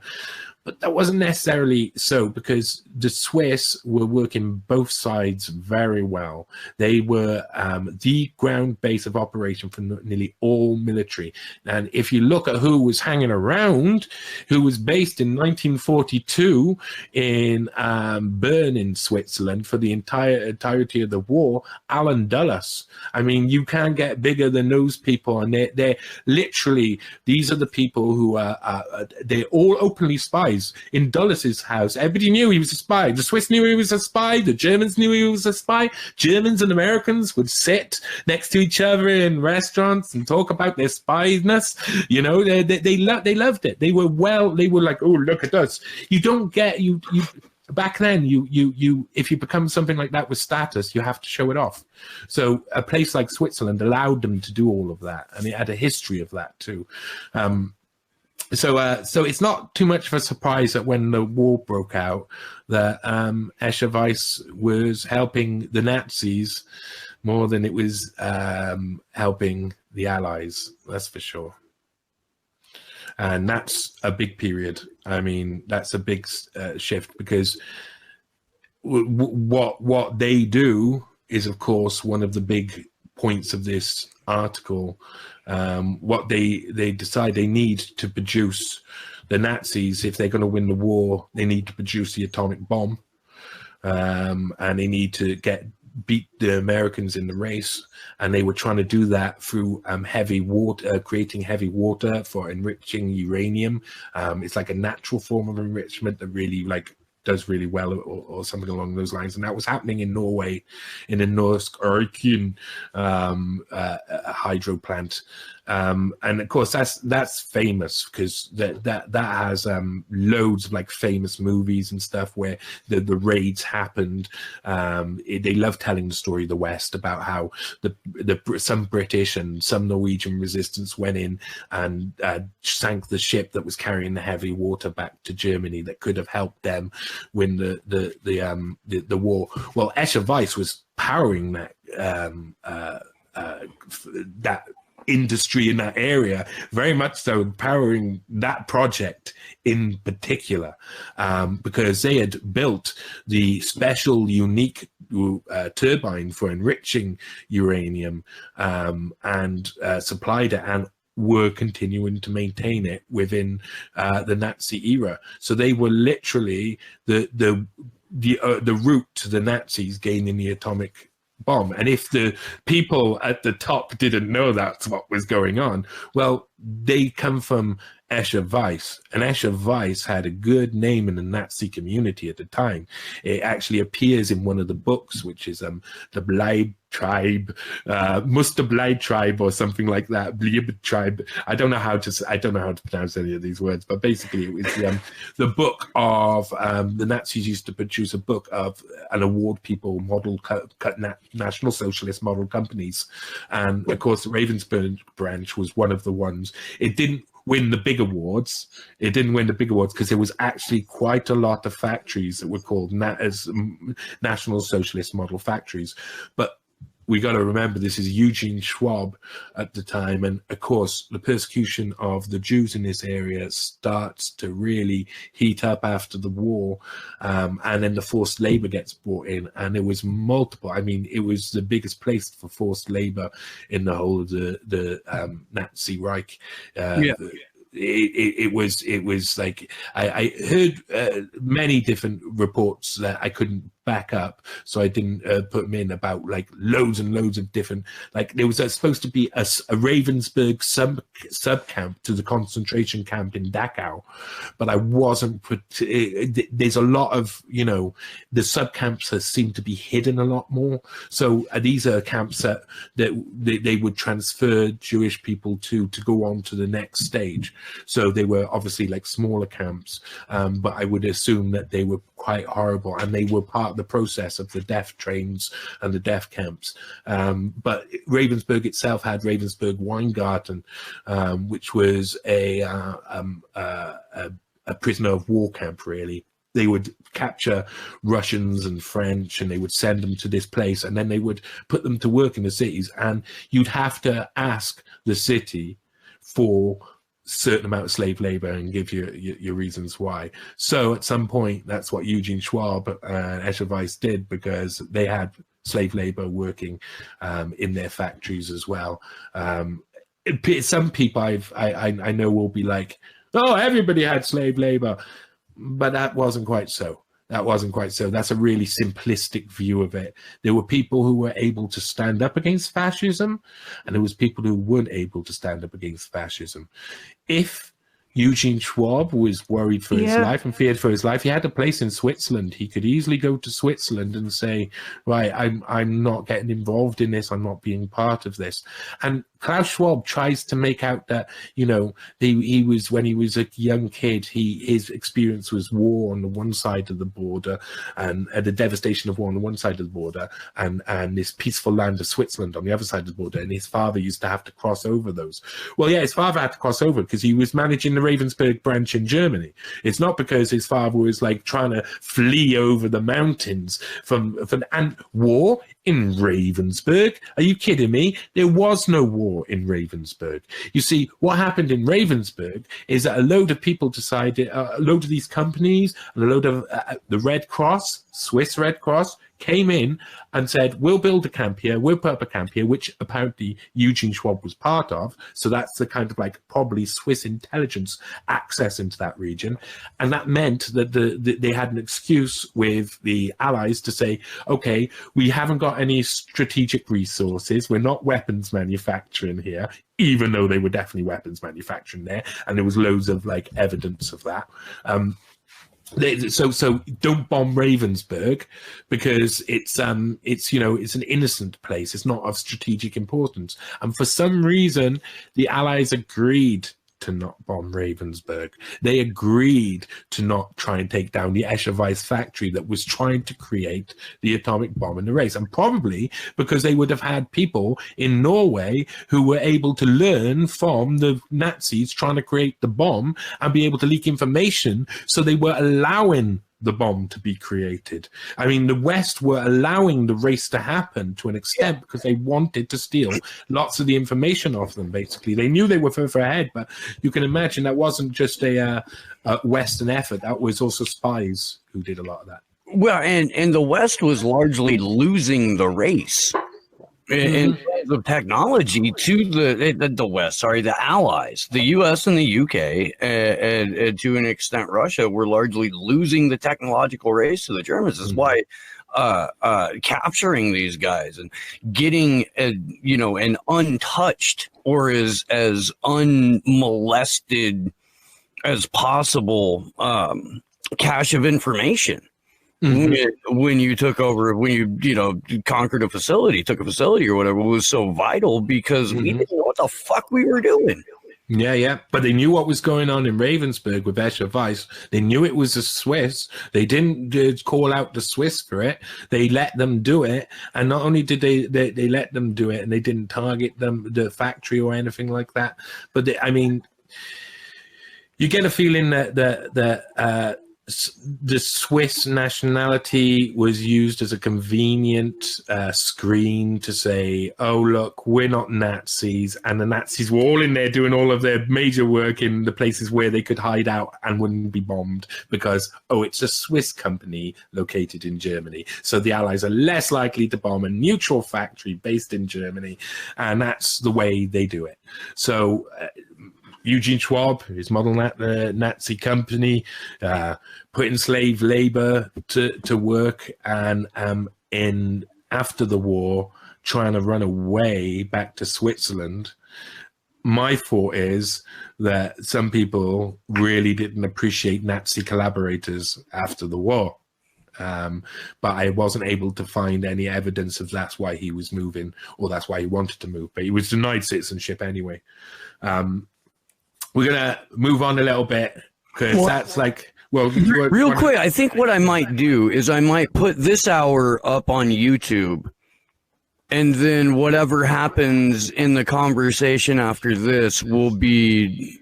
But that wasn't necessarily so, because the Swiss were working both sides very well. They were the ground base of operation for nearly all military. And if you look at who was hanging around, who was based in 1942 in Bern in Switzerland for the entirety of the war, Alan Dulles. I mean, you can't get bigger than those people. And they're literally, these are the people who they're all openly spies. In Dulles's house, everybody knew he was a spy. The Swiss knew he was a spy. The Germans knew he was a spy. Germans and Americans would sit next to each other in restaurants and talk about their spyness. You know, they loved it. They were like, oh, look at us. You don't get you. Back then, you if you become something like that with status, you have to show it off. So a place like Switzerland allowed them to do all of that, and it had a history of that too. So it's not too much of a surprise that when the war broke out, that Escher Weiss was helping the Nazis more than it was helping the Allies. That's for sure. And that's a big period. I mean, that's a big shift, because what they do is, of course, one of the big points of this article. What they decide they need to produce, the Nazis, if they're going to win the war, they need to produce the atomic bomb, and they need to beat the Americans in the race. And they were trying to do that through heavy water, creating heavy water for enriching uranium. It's like a natural form of enrichment that really does really well, or something along those lines. And that was happening in Norway, in the Norsk Ørken hydro plant. And of course that's famous, because that has loads of like famous movies and stuff where the raids happened. They love telling the story of the West about how some British and some Norwegian resistance went in and sank the ship that was carrying the heavy water back to Germany that could have helped them win the war. Well, Escher Weiss was powering that industry in that area, very much so, powering that project in particular, because they had built the special, unique turbine for enriching uranium, and supplied it, and were continuing to maintain it within the Nazi era. So they were literally the route to the Nazis gaining the atomic bomb. And if the people at the top didn't know that's what was going on, well, they come from Escher Weiss, and Escher Weiss had a good name in the Nazi community at the time. It actually appears in one of the books, which is the Bleib-Tribe, Musterbleib-Tribe, or something like that. Bleib-Tribe. I don't know how to pronounce any of these words, but basically it was the book of the Nazis used to produce a book of and award people model National Socialist model companies, and of course the Ravensburg branch was one of the ones. It didn't win the big awards. It didn't win the big awards because there was actually quite a lot of factories that were called as National Socialist model factories. But we got to remember this is Eugene Schwab at the time, and of course the persecution of the Jews in this area starts to really heat up after the war, and then the forced labor gets brought in, and there was multiple. I mean, it was the biggest place for forced labor in the whole of the Nazi Reich. It was like I heard many different reports that I couldn't back up, so I didn't put them in, about like loads and loads of different, like there was supposed to be a Ravensburg sub camp to the concentration camp in Dachau, but I wasn't put. There's a lot of, you know, the sub camps seem to be hidden a lot more. So these are camps that they would transfer Jewish people to go on to the next stage. So they were obviously like smaller camps, but I would assume that they were quite horrible, and they were part of the process of the death trains and the death camps. But Ravensburg itself had Ravensburg Weingarten, which was a prisoner of war camp, really. They would capture Russians and French, and they would send them to this place, and then they would put them to work in the cities, and you'd have to ask the city for certain amount of slave labor and give your reasons why. So at some point, that's what Eugene Schwab and Escher Weiss did, because they had slave labor working in their factories as well. Some people I know will be like, oh, everybody had slave labor, but that wasn't quite so. That's a really simplistic view of it. There were people who were able to stand up against fascism, and there was people who weren't able to stand up against fascism. If Eugene Schwab was worried for his life and feared for his life, he had a place in Switzerland. He could easily go to Switzerland and say, right, I'm not getting involved in this. I'm not being part of this. And Klaus Schwab tries to make out that, you know, he was, when he was a young kid, his experience was war on the one side of the border, and the devastation of war on the one side of the border, and this peaceful land of Switzerland on the other side of the border, and his father used to have to cross over those. Well, yeah, his father had to cross over because he was managing the Ravensburg branch in Germany. It's not because his father was like trying to flee over the mountains from and war in Ravensburg. Are you kidding me? There was no war in Ravensburg. You see, what happened in Ravensburg is that a load of people decided, a load of these companies, and a load of the Red Cross, Swiss Red Cross, came in and said, we'll build a camp here, we'll put up a camp here, which apparently Eugene Schwab was part of. So that's the kind of like probably Swiss intelligence access into that region. And that meant that they had an excuse with the Allies to say, okay, we haven't got any strategic resources, we're not weapons manufacturing here, even though they were definitely weapons manufacturing there, and there was loads of like evidence of that. So don't bomb Ravensburg, because it's you know, it's an innocent place. It's not of strategic importance. And for some reason, the Allies agreed to not bomb Ravensburg. They agreed to not try and take down the Escher Weiss factory that was trying to create the atomic bomb in the race. And probably because they would have had people in Norway who were able to learn from the Nazis trying to create the bomb and be able to leak information, so they were allowing the bomb to be created. I mean, the West were allowing the race to happen to an extent because they wanted to steal lots of the information off them, basically. They knew they were further ahead, but you can imagine that wasn't just a Western effort. That was also spies who did a lot of that. Well, and the West was largely losing the race in terms of technology to the West, the Allies, the U.S. and the U.K., and to an extent Russia, were largely losing the technological race to the Germans. This is why capturing these guys and getting an untouched or as unmolested as possible cache of information. When you took over, when you conquered a facility, took a facility or whatever, was so vital because we didn't know what the fuck we were doing. Yeah. But they knew what was going on in Ravensburg with Escher Weiss. They knew it was the Swiss. They didn't call out the Swiss for it. They let them do it. And not only did they let them do it, and they didn't target the factory or anything like that, but you get a feeling that the Swiss nationality was used as a convenient screen to say, oh, look, we're not Nazis. And the Nazis were all in there doing all of their major work in the places where they could hide out and wouldn't be bombed because, oh, it's a Swiss company located in Germany. So the Allies are less likely to bomb a neutral factory based in Germany. And that's the way they do it. So Eugene Schwab, his model Nazi company, put in slave labor to work, and in after the war, trying to run away back to Switzerland. My thought is that some people really didn't appreciate Nazi collaborators after the war. But I wasn't able to find any evidence of that's why he was moving or that's why he wanted to move. But he was denied citizenship anyway. We're going to move on a little bit because that's like, well, real quick, I think what I might do is I might put this hour up on YouTube, and then whatever happens in the conversation after this will be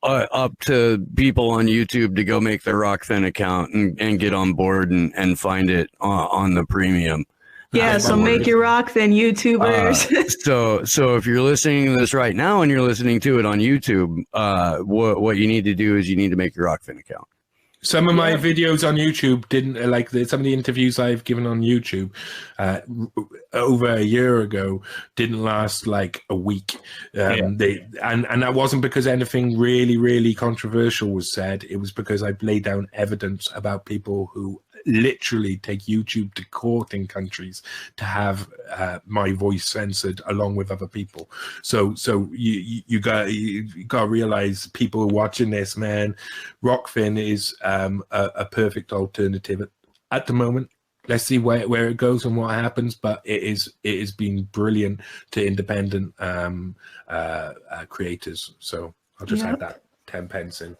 up to people on YouTube to go make their Rockfin account and get on board and find it on the premium. Yeah, so make your Rockfin, YouTubers. So if you're listening to this right now and you're listening to it on YouTube, what you need to do is you need to make your Rockfin account. Some of my videos on YouTube didn't some of the interviews I've given on YouTube over a year ago didn't last like a week. And that wasn't because anything really, really controversial was said. It was because I laid down evidence about people who literally take YouTube to court in countries to have my voice censored along with other people. So you got to realize, people watching this, man, Rockfin is a perfect alternative at the moment. Let's see where it goes and what happens, but it is been brilliant to independent creators. So I'll just add that 10 pence in.